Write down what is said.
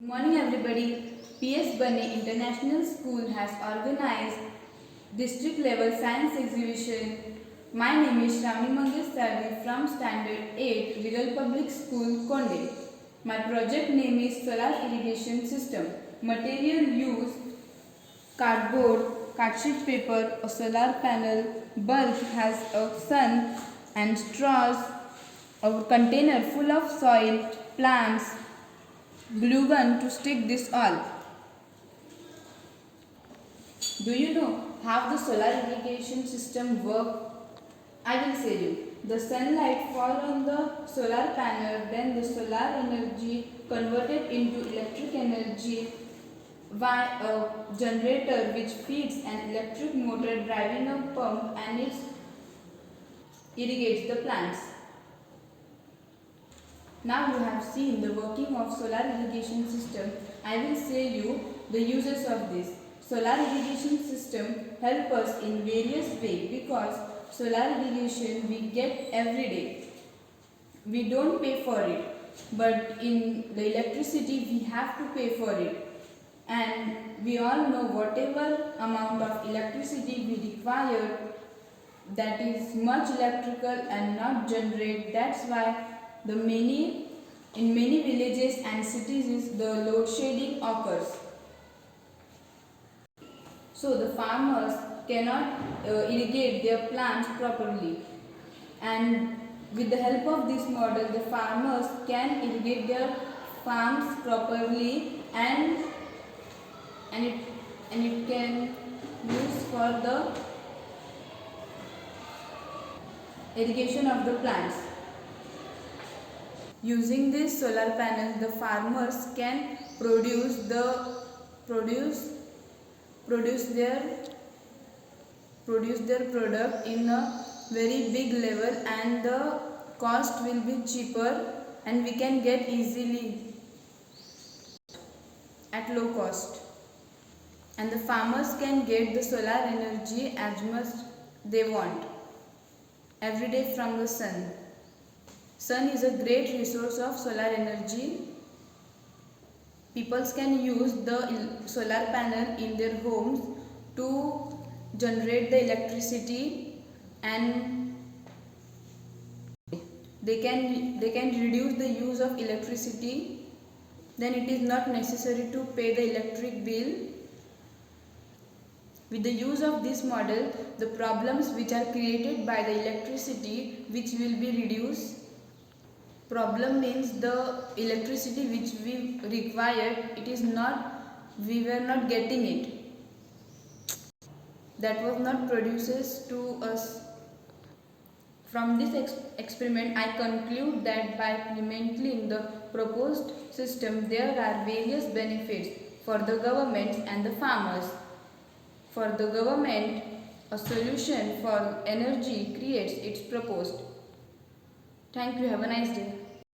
Morning everybody. PS Bunny International School has organized district level science exhibition. My name is Shravani Mangesh Sarvi from Standard 8 Viral Public School Konde. My project name is Solar Irrigation System. Material use cardboard, cardsheet paper, a solar panel, bulb has a sun and straws, a container full of soil, plants, glue gun to stick this all. Do you know how the solar irrigation system works? I will say you. The sunlight falls on the solar panel, then the solar energy converted into electric energy by a generator which feeds an electric motor driving a pump and it irrigates the plants. Now you have seen the working of solar irrigation system. I will say you the uses of this. Solar irrigation system help us in various ways because solar irrigation we get every day. We don't pay for it, but in the electricity we have to pay for it. And we all know whatever amount of electricity we require, that is much electrical and not generate. That's why in many villages and cities the load shedding occurs. So the farmers cannot irrigate their plants properly, and with the help of this model the farmers can irrigate their farms properly, and it can use for the irrigation of the plants. Using this solar panel, the farmers can produce their product in a very big level, and the cost will be cheaper and we can get easily at low cost. And the farmers can get the solar energy as much they want every day from the sun. Sun is a great resource of solar energy. People can use the solar panel in their homes to generate the electricity, and they can reduce the use of electricity. Then it is not necessary to pay the electric bill. With the use of this model, the problems which are created by the electricity which will be reduced. Problem means the electricity which we required, we were not getting it. That was not produced to us. From this experiment, I conclude that by implementing the proposed system, there are various benefits for the government and the farmers. For the government, a solution for energy creates its proposed. Thank you. Have a nice day.